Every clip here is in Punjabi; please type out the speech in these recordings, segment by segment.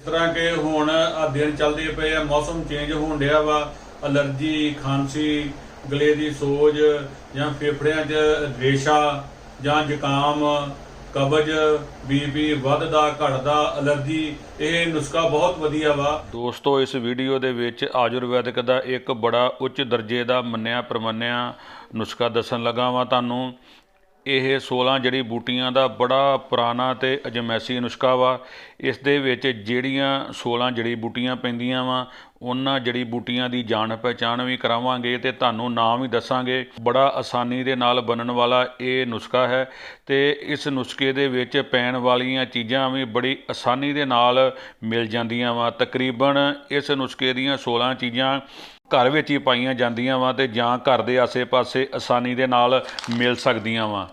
तरह के हुण दिन चलते पे आ, मौसम चेंज होण डिया वा। अलर्जी, खांसी, गले की सोज या फेफड़ियां च रेशा ਜਾਂ ਜ਼ੁਕਾਮ, ਕਬਜ਼, ਬੀਪੀ ਵੱਧਦਾ ਘਟਦਾ, ਅਲਰਜੀ, ਇਹ ਨੁਸਖਾ ਬਹੁਤ ਵਧੀਆ ਵਾ। ਦੋਸਤੋ, ਇਸ ਵੀਡੀਓ ਦੇ ਵਿੱਚ ਆਯੁਰਵੈਦਿਕ ਦਾ ਇੱਕ ਬੜਾ ਉੱਚ ਦਰਜੇ ਦਾ ਮੰਨਿਆ ਪ੍ਰਮੰਨਿਆ ਨੁਸਖਾ ਦੱਸਣ ਲੱਗਾ ਵਾਂ ਤੁਹਾਨੂੰ। ਇਹ 16 ਜੜੀ ਬੂਟੀਆਂ ਦਾ ਬੜਾ ਪੁਰਾਣਾ ਅਤੇ ਅਜਮੈਸੀ ਨੁਸਖਾ ਵਾ। ਇਸ ਦੇ ਵਿੱਚ ਜਿਹੜੀਆਂ 16 ਜੜੀ ਬੂਟੀਆਂ ਪੈਂਦੀਆਂ ਵਾ, ਉਹਨਾਂ ਜੜੀ ਬੂਟੀਆਂ ਦੀ ਜਾਣ ਪਹਿਚਾਣ ਵੀ ਕਰਾਵਾਂਗੇ ਅਤੇ ਤੁਹਾਨੂੰ ਨਾਮ ਵੀ ਦੱਸਾਂਗੇ। ਬੜਾ ਆਸਾਨੀ ਦੇ ਨਾਲ ਬਣਨ ਵਾਲਾ ਇਹ ਨੁਸਖਾ ਹੈ ਅਤੇ ਇਸ ਨੁਸਖੇ ਦੇ ਵਿੱਚ ਪੈਣ ਵਾਲੀਆਂ ਚੀਜ਼ਾਂ ਵੀ ਬੜੀ ਆਸਾਨੀ ਦੇ ਨਾਲ ਮਿਲ ਜਾਂਦੀਆਂ ਵਾ। ਤਕਰੀਬਨ ਇਸ ਨੁਸਖੇ ਦੀਆਂ 16 ਚੀਜ਼ਾਂ ਘਰ ਵਿੱਚ ਹੀ ਪਾਈਆਂ ਜਾਂਦੀਆਂ ਵਾ ਅਤੇ ਜਾਂ ਘਰ ਦੇ ਆਸੇ ਪਾਸੇ ਆਸਾਨੀ ਦੇ ਨਾਲ ਮਿਲ ਸਕਦੀਆਂ ਵਾ।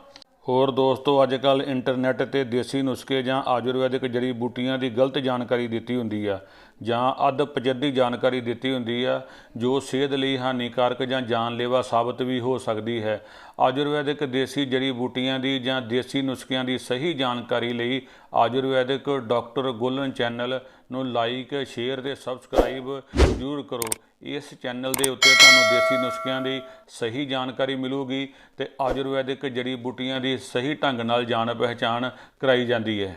ਹੋਰ ਦੋਸਤੋ, ਅੱਜ ਕੱਲ੍ਹ ਇੰਟਰਨੈੱਟ 'ਤੇ ਦੇਸੀ ਨੁਸਖੇ ਜਾਂ ਆਯੁਰਵੈਦਿਕ ਜੜੀ ਬੂਟੀਆਂ ਦੀ ਗਲਤ ਜਾਣਕਾਰੀ ਦਿੱਤੀ ਹੁੰਦੀ ਆ ਜਾਂ ਅੱਧ ਪਜੱਦੀ ਜਾਣਕਾਰੀ ਦਿੱਤੀ ਹੁੰਦੀ ਆ, ਜੋ ਸਿਹਤ ਲਈ ਹਾਨੀਕਾਰਕ ਜਾਂ ਜਾਨਲੇਵਾ ਸਾਬਤ ਵੀ ਹੋ ਸਕਦੀ ਹੈ। ਆਯੁਰਵੈਦਿਕ ਦੇਸੀ ਜੜੀ ਬੂਟੀਆਂ ਦੀ ਜਾਂ ਦੇਸੀ ਨੁਸਖਿਆਂ ਦੀ ਸਹੀ ਜਾਣਕਾਰੀ ਲਈ ਆਯੁਰਵੈਦਿਕ ਡਾਕਟਰ ਗੋਲਨ ਚੈਨਲ ਨੂੰ ਲਾਈਕ, ਸ਼ੇਅਰ ਅਤੇ ਸਬਸਕ੍ਰਾਈਬ ਜ਼ਰੂਰ ਕਰੋ। ਇਸ ਚੈਨਲ ਦੇ ਉੱਤੇ ਤੁਹਾਨੂੰ ਦੇਸੀ ਨੁਸਖਿਆਂ ਦੀ ਸਹੀ ਜਾਣਕਾਰੀ ਮਿਲੂਗੀ ਅਤੇ ਆਯੁਰਵੈਦਿਕ ਜੜੀ ਬੂਟੀਆਂ ਦੀ ਸਹੀ ਢੰਗ ਨਾਲ ਜਾਣ ਪਹਿਚਾਣ ਕਰਾਈ ਜਾਂਦੀ ਹੈ।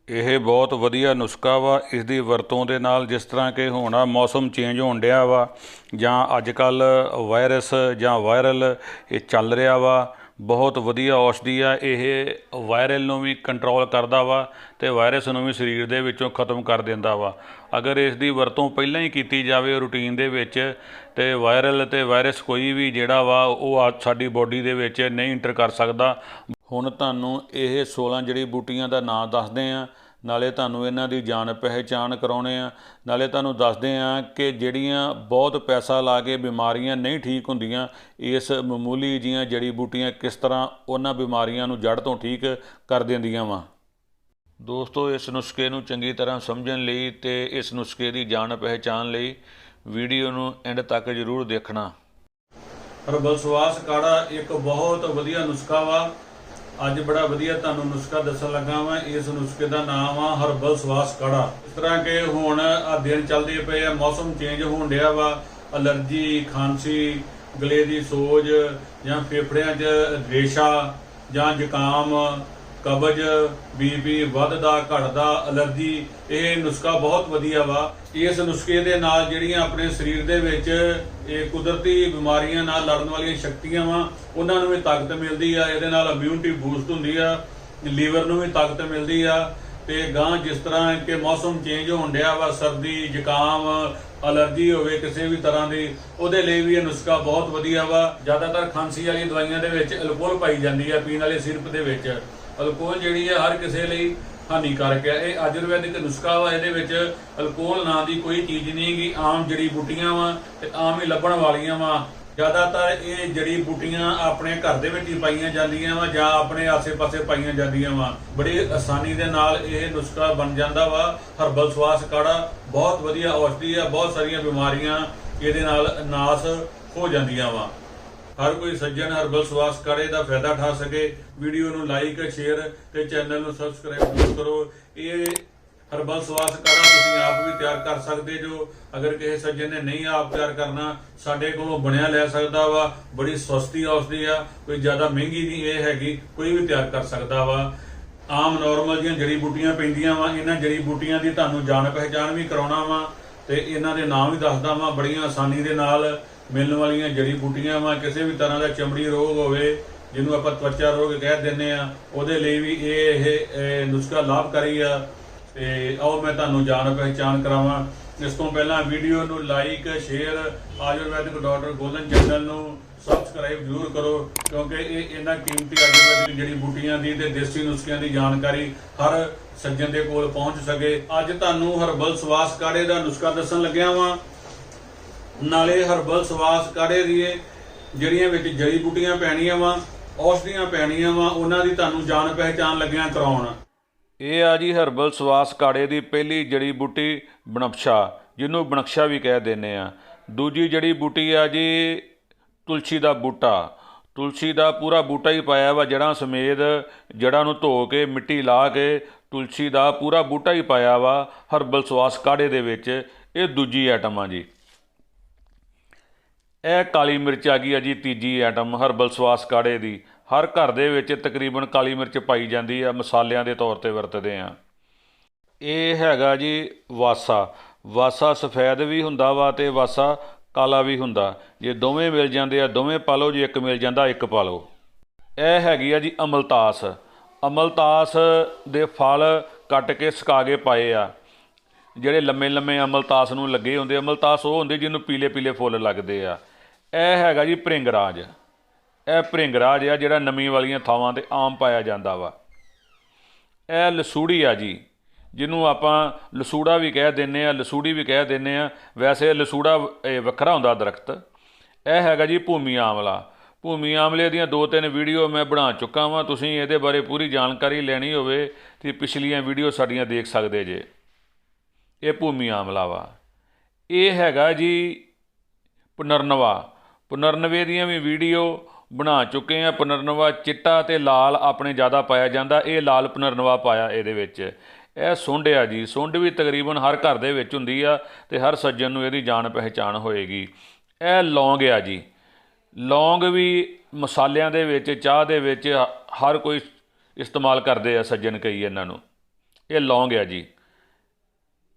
ਇਹ ਬਹੁਤ ਵਧੀਆ ਨੁਸਖਾ ਵਾ। ਇਸ ਦੀ ਵਰਤੋਂ ਦੇ ਨਾਲ, ਜਿਸ ਤਰ੍ਹਾਂ ਕਿ ਹੁਣ ਮੌਸਮ ਚੇਂਜ ਹੋਣ ਡਿਆ ਵਾ ਜਾਂ ਅੱਜ ਕੱਲ੍ਹ ਵਾਇਰਸ ਜਾਂ ਵਾਇਰਲ ਇਹ ਚੱਲ ਰਿਹਾ ਵਾ, ਬਹੁਤ ਵਧੀਆ ਔਸ਼ਧੀ ਆ। ਇਹ ਵਾਇਰਲ ਨੂੰ ਵੀ ਕੰਟਰੋਲ ਕਰਦਾ ਵਾ ਅਤੇ ਵਾਇਰਸ ਨੂੰ ਵੀ ਸਰੀਰ ਦੇ ਵਿੱਚੋਂ ਖਤਮ ਕਰ ਦਿੰਦਾ ਵਾ। ਅਗਰ ਇਸ ਦੀ ਵਰਤੋਂ ਪਹਿਲਾਂ ਹੀ ਕੀਤੀ ਜਾਵੇ ਰੂਟੀਨ ਦੇ ਵਿੱਚ, ਅਤੇ ਵਾਇਰਲ ਅਤੇ ਵਾਇਰਸ ਕੋਈ ਵੀ ਜਿਹੜਾ ਵਾ ਉਹ ਸਾਡੀ ਬੋਡੀ ਦੇ ਵਿੱਚ ਨਹੀਂ ਇੰਟਰ ਕਰ ਸਕਦਾ। ਹੁਣ ਤੁਹਾਨੂੰ ਇਹ 16 ਜੜੀ ਬੂਟੀਆਂ ਦਾ ਨਾਂ ਦੱਸਦੇ ਹਾਂ, ਨਾਲੇ ਤੁਹਾਨੂੰ ਇਹਨਾਂ ਦੀ ਜਾਣ ਪਹਿਚਾਣ ਕਰਾਉਣੇ ਆ, ਨਾਲੇ ਤੁਹਾਨੂੰ ਦੱਸਦੇ ਹਾਂ ਕਿ ਜਿਹੜੀਆਂ ਬਹੁਤ ਪੈਸਾ ਲਾ ਕੇ ਬਿਮਾਰੀਆਂ ਨਹੀਂ ਠੀਕ ਹੁੰਦੀਆਂ, ਇਸ ਮਾਮੂਲੀ ਜੀਆਂ ਜੜੀ ਬੂਟੀਆਂ ਕਿਸ ਤਰ੍ਹਾਂ ਉਹਨਾਂ ਬਿਮਾਰੀਆਂ ਨੂੰ ਜੜ੍ਹ ਤੋਂ ਠੀਕ ਕਰ ਦਿੰਦੀਆਂ ਵਾ। ਦੋਸਤੋ, ਇਸ ਨੁਸਖੇ ਨੂੰ ਚੰਗੀ ਤਰ੍ਹਾਂ ਸਮਝਣ ਲਈ ਅਤੇ ਇਸ ਨੁਸਖੇ ਦੀ ਜਾਣ ਪਹਿਚਾਣ ਲਈ ਵੀਡੀਓ ਨੂੰ ਐਂਡ ਤੱਕ ਜ਼ਰੂਰ ਦੇਖਣਾ। ਹਰਬਲ ਸਵਾਸ ਕਾੜਾ ਇੱਕ ਬਹੁਤ ਵਧੀਆ ਨੁਸਖਾ ਵਾ। ਅੱਜ ਬੜਾ ਵਧੀਆ ਤੁਹਾਨੂੰ ਨੁਸਖਾ ਦੱਸਣ ਲੱਗਾ ਵਾਂ। ਇਸ ਨੁਸਖੇ ਦਾ ਨਾਮ ਆ ਹਰਬਲ ਸਵਾਸ ਕਾੜਾ। ਇਸ ਤਰ੍ਹਾਂ ਕਿ ਹੁਣ ਦਿਨ ਚੱਲਦੇ ਪਏ ਆ, ਮੌਸਮ ਚੇਂਜ ਹੋਣ ਡਿਆ ਵਾ। ਅਲਰਜੀ, ਖਾਂਸੀ, ਗਲੇ ਦੀ ਸੋਜ ਜਾਂ ਫੇਫੜਿਆਂ 'ਚ ਰੇਸ਼ਾ ਜਾਂ ਜ਼ੁਕਾਮ, ਕਬਜ਼, ਬੀਪੀ ਵੱਧਦਾ ਘਟਦਾ, ਅਲਰਜੀ, ਇਹ ਨੁਸਖਾ ਬਹੁਤ ਵਧੀਆ ਵਾ। ਇਸ ਨੁਸਖੇ ਦੇ ਨਾਲ ਜਿਹੜੀਆਂ ਆਪਣੇ ਸਰੀਰ ਦੇ ਵਿੱਚ ਇਹ ਕੁਦਰਤੀ ਬਿਮਾਰੀਆਂ ਨਾਲ ਲੜਨ ਵਾਲੀਆਂ ਸ਼ਕਤੀਆਂ ਵਾ, ਉਹਨਾਂ ਨੂੰ ਵੀ ਤਾਕਤ ਮਿਲਦੀ ਆ। ਇਹਦੇ ਨਾਲ ਇਮਿਊਨਿਟੀ ਬੂਸਟ ਹੁੰਦੀ ਆ, ਲੀਵਰ ਨੂੰ ਵੀ ਤਾਕਤ ਮਿਲਦੀ ਆ। ਤੇ ਗਾਂ ਜਿਸ ਤਰ੍ਹਾਂ ਕਿ ਮੌਸਮ ਚੇਂਜ ਹੋਣ ਡਿਆ ਵਾ, ਸਰਦੀ, ਜ਼ੁਕਾਮ, ਅਲਰਜੀ ਹੋਵੇ ਕਿਸੇ ਵੀ ਤਰ੍ਹਾਂ ਦੀ, ਉਹਦੇ ਲਈ ਵੀ ਇਹ ਨੁਸਖਾ ਬਹੁਤ ਵਧੀਆ ਵਾ। ਜ਼ਿਆਦਾਤਰ ਖਾਂਸੀ ਵਾਲੀ ਦਵਾਈਆਂ ਦੇ ਵਿੱਚ ਅਲਕੋਹਲ ਪਾਈ ਜਾਂਦੀ ਆ, ਪੀਣ ਵਾਲੇ ਸਿਰਪ ਦੇ ਵਿੱਚ ਅਲਕੋਹਲ ਜਿਹੜੀ ਆ ਹਰ ਕਿਸੇ ਲਈ ਹਾਨੀਕਾਰਕ ਹੈ। ਇਹ ਆਯੁਰਵੈਦਿਕ ਨੁਸਖਾ ਵਾ, ਇਹਦੇ ਵਿੱਚ ਅਲਕੋਹਲ ਨਾਂ ਦੀ ਕੋਈ ਚੀਜ਼ ਨਹੀਂ ਗੀ। ਆਮ ਜੜੀ ਬੂਟੀਆਂ ਵਾ ਤੇ ਆਮ ਹੀ ਲੱਭਣ ਵਾਲੀਆਂ ਵਾ। ਜ਼ਿਆਦਾਤਰ ਇਹ ਜੜੀ ਬੂਟੀਆਂ ਆਪਣੇ ਘਰ ਦੇ ਵਿੱਚ ਹੀ ਪਾਈਆਂ ਜਾਂਦੀਆਂ ਵਾ ਜਾਂ ਆਪਣੇ ਆਸੇ-ਪਾਸੇ ਪਾਈਆਂ ਜਾਂਦੀਆਂ ਵਾ। ਬੜੀ ਆਸਾਨੀ ਦੇ ਨਾਲ ਇਹ ਨੁਸਖਾ ਬਣ ਜਾਂਦਾ ਵਾ। ਹਰਬਲ ਸਵਾਸ ਕਾੜਾ ਬਹੁਤ ਵਧੀਆ ਔਸ਼ਧੀ ਆ। ਬਹੁਤ ਸਾਰੀਆਂ ਬਿਮਾਰੀਆਂ ਇਹਦੇ ਨਾਲ ਨਾਸ ਹੋ ਜਾਂਦੀਆਂ ਵਾ। ਹਰ ਕੋਈ ਸੱਜਣ ਹਰਬਲ ਸਵਾਸ ਕਾੜੇ ਦਾ ਫਾਇਦਾ ਉਠਾ ਸਕੇ। ਵੀਡੀਓ ਨੂੰ ਲਾਈਕ, ਸ਼ੇਅਰ ਤੇ ਚੈਨਲ ਨੂੰ ਸਬਸਕ੍ਰਾਈਬ ਜ਼ਰੂਰ ਕਰੋ। ਇਹ ਹਰਬਲ ਸਵਾਸ ਕਾੜਾ ਤੁਸੀਂ ਆਪ ਵੀ ਤਿਆਰ ਕਰ ਸਕਦੇ ਜੋ। ਅਗਰ ਕਿਸੇ ਸੱਜਣ ਨੇ ਨਹੀਂ ਆਪ ਤਿਆਰ ਕਰਨਾ, ਸਾਡੇ ਕੋਲੋਂ ਬਣਿਆ ਲੈ ਸਕਦਾ ਵਾ। ਬੜੀ ਸਸਤੀ ਔਸ਼ਧੀ ਆ, ਕੋਈ ਜ਼ਿਆਦਾ ਮਹਿੰਗੀ ਨਹੀਂ ਇਹ ਹੈਗੀ, ਕੋਈ ਵੀ ਤਿਆਰ ਕਰ ਸਕਦਾ ਵਾ। ਆਮ ਨੋਰਮਲ ਦੀਆਂ ਜੜੀ ਬੂਟੀਆਂ ਪੈਂਦੀਆਂ ਵਾ। ਇਹਨਾਂ ਜੜੀ ਬੂਟੀਆਂ ਦੀ ਤੁਹਾਨੂੰ ਜਾਣ ਪਹਿਚਾਣ ਵੀ ਕਰਾਉਣਾ ਵਾ ਤੇ ਇਹਨਾਂ ਦੇ ਨਾਮ ਵੀ ਦੱਸਦਾ ਵਾ। ਬੜੀਆਂ ਆਸਾਨੀ ਦੇ ਨਾਲ ਮਿਲਣ ਵਾਲੀਆਂ ਜੜੀ ਬੂਟੀਆਂ ਵਾ। ਕਿਸੇ ਵੀ ਤਰ੍ਹਾਂ ਦਾ ਚਮੜੀ ਰੋਗ ਹੋਵੇ, ਜਿਹਨੂੰ ਆਪਾਂ ਤਵਚਾ ਰੋਗ ਕਹਿ ਦਿੰਦੇ ਆ, ਉਹਦੇ ਲਈ ਵੀ ਇਹ ਨੁਸਖਾ ਲਾਭਕਾਰੀ ਆ। ਤੇ ਆਓ ਮੈਂ ਤੁਹਾਨੂੰ ਜਾਣ ਪਹਿਚਾਣ ਕਰਾਵਾਂ। ਇਸ ਤੋਂ ਪਹਿਲਾਂ ਵੀਡੀਓ ਨੂੰ like, share, Ayurvedic doctor Golan channel ਨੂੰ ਸਬਸਕ੍ਰਾਈਬ ਜ਼ਰੂਰ ਕਰੋ, ਕਿਉਂਕਿ ਇਹ ਇਹਨਾਂ ਕੀਮਤੀ ਆਯੁਰਵੈਦਿਕ ਜੜੀ ਬੂਟੀਆਂ ਦੀ ਤੇ ਦੇਸੀ ਨੁਸਖਿਆਂ ਦੀ ਜਾਣਕਾਰੀ ਹਰ ਸੱਜਣ ਦੇ ਕੋਲ ਪਹੁੰਚ ਸਕੇ। ਅੱਜ ਤੁਹਾਨੂੰ ਹਰਬਲ ਸਵਾਸ ਕਾੜੇ ਦਾ ਨੁਸਖਾ ਦੱਸਣ ਲੱਗਿਆ ਵਾਂ। ਨਾਲੇ ਹਰਬਲ ਸਵਾਸ ਕਾੜੇ ਦੀ ਜਿਹੜੀਆਂ ਵਿੱਚ ਜੜੀ ਬੂਟੀਆਂ ਪੈਣੀਆਂ ਵਾ, ਔਸ਼ਧੀਆਂ ਪੈਣੀਆਂ ਵਾ, ਉਹਨਾਂ ਦੀ ਤੁਹਾਨੂੰ ਜਾਣ ਪਹਿਚਾਣ ਲੱਗਿਆ ਕਰਾਉਣ। ਇਹ ਆ ਜੀ ਹਰਬਲ ਸਵਾਸ ਕਾੜੇ ਦੀ ਪਹਿਲੀ ਜੜੀ ਬੂਟੀ ਬਨਕਸ਼ਾ, ਜਿਹਨੂੰ ਬਨਕਸ਼ਾ ਵੀ ਕਹਿ ਦਿੰਦੇ ਆ। ਦੂਜੀ ਜੜੀ ਬੂਟੀ ਆ ਜੀ ਤੁਲਸੀ ਦਾ ਬੂਟਾ। ਤੁਲਸੀ ਦਾ ਪੂਰਾ ਬੂਟਾ ਹੀ ਪਾਇਆ ਵਾ, ਜੜ੍ਹਾਂ ਸਮੇਤ। ਜੜ੍ਹਾਂ ਨੂੰ ਧੋ ਕੇ ਮਿੱਟੀ ਲਾ ਕੇ तुलसी का पूरा बूटा ही पाया वा हर्बल स्वास काढ़े दे विच। ये दूजी आइटम आ जी। ਇਹ ਕਾਲੀ ਮਿਰਚ ਆ ਗਈ ਆ ਜੀ ਤੀਜੀ ਆਈਟਮ ਹਰਬਲ ਸਵਾਸ ਕਾੜੇ ਦੀ। ਹਰ ਘਰ ਦੇ ਵਿੱਚ ਤਕਰੀਬਨ ਕਾਲੀ ਮਿਰਚ ਪਾਈ ਜਾਂਦੀ ਆ, ਮਸਾਲਿਆਂ ਦੇ ਤੌਰ ਤੇ ਵਰਤਦੇ ਆ। ਇਹ ਹੈਗਾ ਜੀ ਵਾਸਾ। ਵਾਸਾ ਸਫੈਦ ਵੀ ਹੁੰਦਾ ਵਾ ਤੇ ਵਾਸਾ ਕਾਲਾ ਵੀ ਹੁੰਦਾ। ਜੇ ਦੋਵੇਂ ਮਿਲ ਜਾਂਦੇ ਆ ਦੋਵੇਂ ਪਾ ਲਓ, ਜੇ ਇੱਕ ਮਿਲ ਜਾਂਦਾ ਇੱਕ ਪਾ ਲਓ। ਇਹ ਹੈਗੀ ਆ ਜੀ ਅਮਲਤਾਸ। ਅਮਲਤਾਸ ਦੇ ਫਲ ਕੱਟ ਕੇ ਸੁਕਾ ਕੇ ਪਾਏ ਆ। ਜਿਹੜੇ ਲੰਮੇ ਲੰਮੇ ਅਮਲਤਾਸ ਨੂੰ ਲੱਗੇ ਹੁੰਦੇ, ਅਮਲਤਾਸ ਉਹ ਹੁੰਦੇ ਜਿਹਨੂੰ ਪੀਲੇ ਪੀਲੇ ਫੁੱਲ ਲੱਗਦੇ ਆ। ਇਹ ਹੈਗਾ ਜੀ ਭ੍ਰਿੰਗਰਾਜ। ਇਹ ਭ੍ਰਿੰਗਰਾਜ ਆ ਜਿਹੜਾ ਨਮੀ ਵਾਲੀਆਂ ਥਾਵਾਂ 'ਤੇ ਆਮ ਪਾਇਆ ਜਾਂਦਾ ਵਾ। ਇਹ ਲਸੂੜੀ ਆ ਜੀ, ਜਿਹਨੂੰ ਆਪਾਂ ਲਸੂੜਾ ਵੀ ਕਹਿ ਦਿੰਦੇ ਆ, ਲਸੂੜੀ ਵੀ ਕਹਿ ਦਿੰਦੇ ਆ। ਵੈਸੇ ਲਸੂੜਾ ਵੱਖਰਾ ਹੁੰਦਾ ਦਰਖਤ। ਇਹ ਹੈਗਾ ਜੀ ਭੂਮੀ ਆਮਲਾ। ਭੂਮੀ ਆਮਲੇ ਦੀਆਂ 2-3 ਵੀਡੀਓ ਮੈਂ ਬਣਾ ਚੁੱਕਾ ਵਾਂ। ਤੁਸੀਂ ਇਹਦੇ ਬਾਰੇ ਪੂਰੀ ਜਾਣਕਾਰੀ ਲੈਣੀ ਹੋਵੇ ਤਾਂ ਪਿਛਲੀਆਂ ਵੀਡੀਓ ਸਾਡੀਆਂ ਦੇਖ ਸਕਦੇ ਜੇ। ਇਹ ਭੂਮੀ ਆਮਲਾ ਵਾ। ਇਹ ਹੈਗਾ ਜੀ ਪੁਨਰਨਵਾ। ਪੁਨਰਨਵੇ ਦੀਆਂ ਵੀ ਵੀਡੀਓ ਬਣਾ ਚੁੱਕੇ ਆ। ਪੁਨਰਨਵਾ ਚਿੱਟਾ ਅਤੇ ਲਾਲ ਆਪਣੇ ਜ਼ਿਆਦਾ ਪਾਇਆ ਜਾਂਦਾ। ਇਹ ਲਾਲ ਪੁਨਰਨਵਾ ਪਾਇਆ ਇਹਦੇ ਵਿੱਚ। ਇਹ ਸੁੰਡ ਆ ਜੀ। ਸੁੰਡ ਵੀ ਤਕਰੀਬਨ ਹਰ ਘਰ ਦੇ ਵਿੱਚ ਹੁੰਦੀ ਆ ਅਤੇ ਹਰ ਸੱਜਣ ਨੂੰ ਇਹਦੀ ਜਾਣ ਪਹਿਚਾਣ ਹੋਏਗੀ। ਇਹ ਲੌਂਗ ਆ ਜੀ। ਲੌਂਗ ਵੀ ਮਸਾਲਿਆਂ ਦੇ ਵਿੱਚ, ਚਾਹ ਦੇ ਵਿੱਚ ਹਰ ਕੋਈ ਇਸਤੇਮਾਲ ਕਰਦੇ ਆ ਸੱਜਣ ਕਈ ਇਹਨਾਂ ਨੂੰ। ਇਹ ਲੌਂਗ ਆ ਜੀ।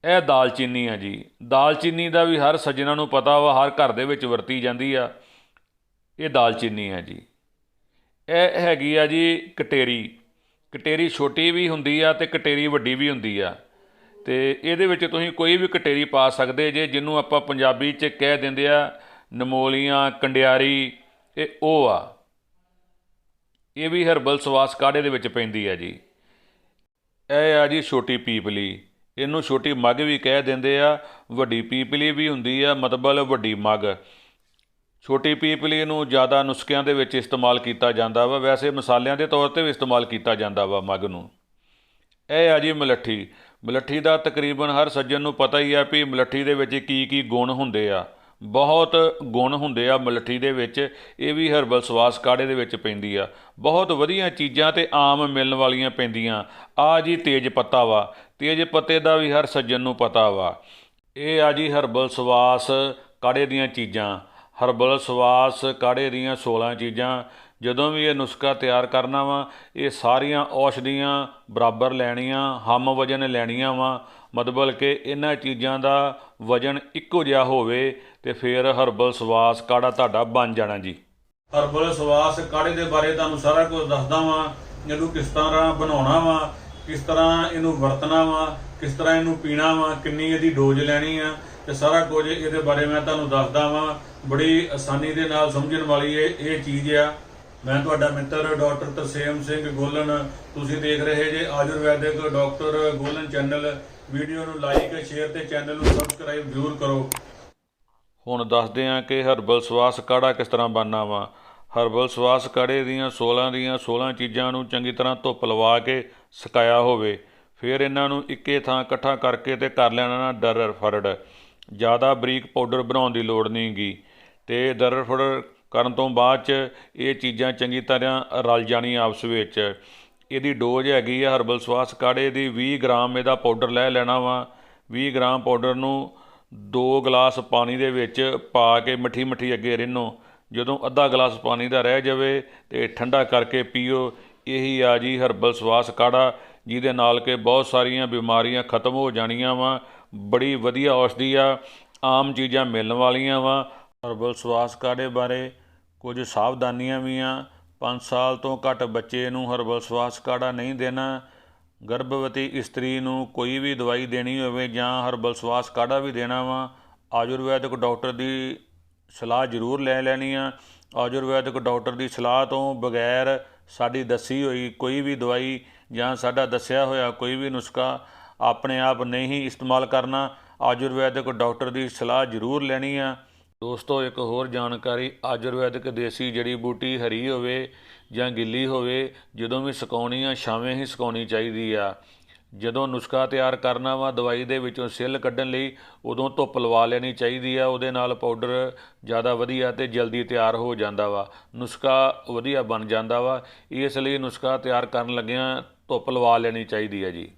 ਇਹ ਦਾਲਚੀਨੀ ਆ ਜੀ। ਦਾਲਚੀਨੀ ਦਾ ਵੀ ਹਰ ਸੱਜਣਾ ਨੂੰ ਪਤਾ ਵਾ, ਹਰ ਘਰ ਦੇ ਵਿੱਚ ਵਰਤੀ ਜਾਂਦੀ ਆ। ਇਹ ਦਾਲਚੀਨੀ ਆ ਜੀ। ਇਹ ਹੈਗੀ ਆ ਜੀ ਕਟੇਰੀ। ਕਟੇਰੀ ਛੋਟੀ ਵੀ ਹੁੰਦੀ ਆ ਅਤੇ ਕਟੇਰੀ ਵੱਡੀ ਵੀ ਹੁੰਦੀ ਆ। ਅਤੇ ਇਹਦੇ ਵਿੱਚ ਤੁਸੀਂ ਕੋਈ ਵੀ ਕਟੇਰੀ ਪਾ ਸਕਦੇ ਜੇ, ਜਿਹਨੂੰ ਆਪਾਂ ਪੰਜਾਬੀ 'ਚ ਕਹਿ ਦਿੰਦੇ ਆ ਨਮੋਲੀਆਂ, ਕੰਡਿਆਰੀ। ਇਹ ਉਹ ਆ। ਇਹ ਵੀ ਹਰਬਲ ਸਵਾਸ ਕਾੜੇ ਦੇ ਵਿੱਚ ਪੈਂਦੀ ਆ ਜੀ। ਇਹ ਆ ਜੀ ਛੋਟੀ ਪੀਪਲੀ। ਇਹਨੂੰ ਛੋਟੀ ਮੱਗ ਵੀ ਕਹਿ ਦਿੰਦੇ ਆ। ਵੱਡੀ ਪੀਪਲੀ ਵੀ ਹੁੰਦੀ ਆ, ਮਤਲਬ ਵੱਡੀ ਮੱਗ। ਛੋਟੀ ਪੀਪਲੀ ਨੂੰ ਜ਼ਿਆਦਾ ਨੁਸਖਿਆਂ ਦੇ ਵਿੱਚ ਇਸਤੇਮਾਲ ਕੀਤਾ ਜਾਂਦਾ ਵਾ। ਵੈਸੇ ਮਸਾਲਿਆਂ ਦੇ ਤੌਰ 'ਤੇ ਵੀ ਇਸਤੇਮਾਲ ਕੀਤਾ ਜਾਂਦਾ ਵਾ ਮੱਗ ਨੂੰ। ਇਹ ਆ ਜੀ ਮਲੱਠੀ। ਮਲੱਠੀ ਦਾ ਤਕਰੀਬਨ ਹਰ ਸੱਜਣ ਨੂੰ ਪਤਾ ਹੀ ਆ ਵੀ ਮਲੱਠੀ ਦੇ ਵਿੱਚ ਕੀ ਕੀ ਗੁਣ ਹੁੰਦੇ ਆ। ਬਹੁਤ ਗੁਣ ਹੁੰਦੇ ਆ ਮਲੱਠੀ ਦੇ ਵਿੱਚ। ਇਹ ਵੀ ਹਰਬਲ ਸਵਾਸ ਕਾੜੇ ਦੇ ਵਿੱਚ ਪੈਂਦੀ ਆ। ਬਹੁਤ ਵਧੀਆ ਚੀਜ਼ਾਂ ਅਤੇ ਆਮ ਮਿਲਣ ਵਾਲੀਆਂ ਪੈਂਦੀਆਂ। ਆ ਜੀ ਤੇਜ ਪੱਤਾ ਵਾ। ਤੇਜ ਪੱਤੇ ਦਾ ਵੀ ਹਰ ਸੱਜਣ ਨੂੰ ਪਤਾ ਵਾ। ਇਹ ਆ ਜੀ ਹਰਬਲ ਸਵਾਸ ਕਾੜੇ ਦੀਆਂ ਚੀਜ਼ਾਂ। ਹਰਬਲ ਸਵਾਸ ਕਾੜੇ ਦੀਆਂ 16 ਚੀਜ਼ਾਂ। ਜਦੋਂ ਵੀ ਇਹ ਨੁਸਖਾ ਤਿਆਰ ਕਰਨਾ ਵਾ, ਇਹ ਸਾਰੀਆਂ ਔਸ਼ਧੀਆਂ ਬਰਾਬਰ ਲੈਣੀਆਂ, ਹਮ ਵਜਨ ਲੈਣੀਆਂ ਵਾ। ਮਤਲਬ ਕਿ ਇਹਨਾਂ ਚੀਜ਼ਾਂ ਦਾ ਵਜਨ ਇੱਕੋ ਜਿਹਾ ਹੋਵੇ ਅਤੇ ਫਿਰ ਹਰਬਲ ਸਵਾਸ ਕਾੜਾ ਤੁਹਾਡਾ ਬਣ ਜਾਣਾ ਜੀ। ਹਰਬਲ ਸਵਾਸ ਕਾੜੇ ਦੇ ਬਾਰੇ ਤੁਹਾਨੂੰ ਸਾਰਾ ਕੁਝ ਦੱਸਦਾ ਵਾਂ। ਇਹਨੂੰ ਕਿਸ ਤਰ੍ਹਾਂ ਬਣਾਉਣਾ ਵਾ, ਕਿਸ ਤਰ੍ਹਾਂ ਇਹਨੂੰ ਵਰਤਣਾ ਵਾ, ਕਿਸ ਤਰ੍ਹਾਂ ਇਹਨੂੰ ਪੀਣਾ ਵਾ, ਕਿੰਨੀ ਇਹਦੀ ਡੋਜ਼ ਲੈਣੀ ਆ, ਤੇ ਸਾਰਾ ਕੁਝ ਇਹਦੇ ਬਾਰੇ ਮੈਂ ਤੁਹਾਨੂੰ ਦੱਸਦਾ ਵਾਂ। ਬੜੀ ਆਸਾਨੀ ਦੇ ਨਾਲ ਸਮਝਣ ਵਾਲੀ ਇਹ ਚੀਜ਼ ਆ। ਮੈਂ ਤੁਹਾਡਾ ਮਿੱਤਰ ਡਾਕਟਰ ਤਰਸੇਮ ਸਿੰਘ ਗੋਲਨ। ਤੁਸੀਂ ਦੇਖ ਰਹੇ ਜੇ Ayurvedic doctor Golan channel. Video ਨੂੰ ਲਾਈਕ, ਸ਼ੇਅਰ ਤੇ ਚੈਨਲ ਨੂੰ ਸਬਸਕ੍ਰਾਈਬ ਜ਼ਰੂਰ ਕਰੋ। ਹੁਣ ਦੱਸਦੇ ਹਾਂ ਕਿ ਹਰਬਲ ਸਵਾਸ ਕਾੜਾ ਕਿਸ ਤਰ੍ਹਾਂ ਬਣਨਾ ਵਾ। ਹਰਬਲ ਸਵਾਸ ਕਾੜੇ ਦੀਆਂ 16 ਚੀਜ਼ਾਂ ਨੂੰ ਚੰਗੀ ਤਰ੍ਹਾਂ ਧੁੱਪ ਲਵਾ ਕੇ ਸੁਕਾਇਆ ਹੋਵੇ। ਫਿਰ ਇਹਨਾਂ ਨੂੰ ਇੱਕੇ ਥਾਂ ਇਕੱਠਾ ਕਰਕੇ ਅਤੇ ਕਰ ਲੈਣਾ ਨਾ ਦਰੜ ਫਰੜ। ਜ਼ਿਆਦਾ ਬਰੀਕ ਪਾਊਡਰ ਬਣਾਉਣ ਦੀ ਲੋੜ ਨਹੀਂ ਗੀ। ਅਤੇ ਦਰੜ ਫਰੜ ਕਰਨ ਤੋਂ ਬਾਅਦ 'ਚ ਇਹ ਚੀਜ਼ਾਂ ਚੰਗੀ ਤਰ੍ਹਾਂ ਰਲ ਜਾਣੀਆਂ ਆਪਸ ਵਿੱਚ। ਇਹਦੀ ਡੋਜ਼ ਹੈਗੀ ਆ ਹਰਬਲ ਸਵਾਸ ਕਾੜੇ ਦੀ 20 ਗ੍ਰਾਮ ਇਹਦਾ ਪਾਊਡਰ ਲੈ ਲੈਣਾ ਵਾ। 20 ਗ੍ਰਾਮ ਪਾਊਡਰ ਨੂੰ 2 ਗਲਾਸ ਪਾਣੀ ਦੇ ਵਿੱਚ ਪਾ ਕੇ ਮਿੱਠੀ ਅੱਗੇ ਰਿੰਨੋ। ਜਦੋਂ ਅੱਧਾ ਗਲਾਸ ਪਾਣੀ ਦਾ ਰਹਿ ਜਾਵੇ ਅਤੇ ਠੰਡਾ ਕਰਕੇ ਪੀਓ। ਇਹੀ ਆ ਜੀ ਹਰਬਲ ਸਵਾਸ ਕਾੜਾ, ਜਿਹਦੇ ਨਾਲ ਕਿ ਬਹੁਤ ਸਾਰੀਆਂ ਬਿਮਾਰੀਆਂ ਖਤਮ ਹੋ ਜਾਣੀਆਂ ਵਾ। ਬੜੀ ਵਧੀਆ ਔਸ਼ਧੀ ਆ। ਆਮ ਚੀਜ਼ਾਂ ਮਿਲਣ ਵਾਲੀਆਂ ਵਾ। ਹਰਬਲ ਸਵਾਸ ਕਾੜੇ ਬਾਰੇ ਕੁਝ ਸਾਵਧਾਨੀਆਂ ਵੀ ਆ। 5 ਸਾਲ ਤੋਂ ਘੱਟ ਬੱਚੇ ਨੂੰ ਹਰਬਲ ਸਵਾਸ ਕਾੜਾ ਨਹੀਂ ਦੇਣਾ। ਗਰਭਵਤੀ ਇਸਤਰੀ ਨੂੰ ਕੋਈ ਵੀ ਦਵਾਈ ਦੇਣੀ ਹੋਵੇ ਜਾਂ ਹਰਬਲ ਸਵਾਸ ਕਾੜਾ ਵੀ ਦੇਣਾ ਵਾ, ਆਯੁਰਵੈਦਿਕ ਡਾਕਟਰ ਦੀ ਸਲਾਹ ਜ਼ਰੂਰ ਲੈ ਲੈਣੀ ਆ। ਆਯੁਰਵੈਦਿਕ ਡਾਕਟਰ ਦੀ ਸਲਾਹ ਤੋਂ ਬਗੈਰ ਸਾਡੀ ਦੱਸੀ ਹੋਈ ਕੋਈ ਵੀ ਦਵਾਈ ਜਾਂ ਸਾਡਾ ਦੱਸਿਆ ਹੋਇਆ ਕੋਈ ਵੀ ਨੁਸਖਾ ਆਪਣੇ ਆਪ ਨਹੀਂ ਇਸਤੇਮਾਲ ਕਰਨਾ। ਆਯੁਰਵੈਦਿਕ ਡਾਕਟਰ ਦੀ ਸਲਾਹ ਜ਼ਰੂਰ ਲੈਣੀ ਆ। ਦੋਸਤੋ, ਇੱਕ ਹੋਰ ਜਾਣਕਾਰੀ, ਆਯੁਰਵੈਦਿਕ ਦੇਸੀ ਜੜੀ ਬੂਟੀ ਹਰੀ ਹੋਵੇ ਜਾਂ ਗਿੱਲੀ ਹੋਵੇ, ਜਦੋਂ ਵੀ ਸੁਕਾਉਣੀ ਆ ਛਾਵੇਂ ਹੀ ਸੁਕਾਉਣੀ ਚਾਹੀਦੀ ਆ। ਜਦੋਂ ਨੁਸਖਾ ਤਿਆਰ ਕਰਨਾ ਵਾ ਦਵਾਈ ਦੇ ਵਿੱਚੋਂ ਸਿੱਲ ਕੱਢਣ ਲਈ, ਉਦੋਂ ਧੁੱਪ ਲਵਾ ਲੈਣੀ ਚਾਹੀਦੀ ਆ। ਉਹਦੇ ਨਾਲ ਪਾਊਡਰ ਜ਼ਿਆਦਾ ਵਧੀਆ ਅਤੇ ਜਲਦੀ ਤਿਆਰ ਹੋ ਜਾਂਦਾ ਵਾ। ਨੁਸਖਾ ਵਧੀਆ ਬਣ ਜਾਂਦਾ ਵਾ। ਇਸ ਲਈ ਨੁਸਖਾ ਤਿਆਰ ਕਰਨ ਲੱਗਿਆਂ ਧੁੱਪ ਲਵਾ ਲੈਣੀ ਚਾਹੀਦੀ ਹੈ ਜੀ।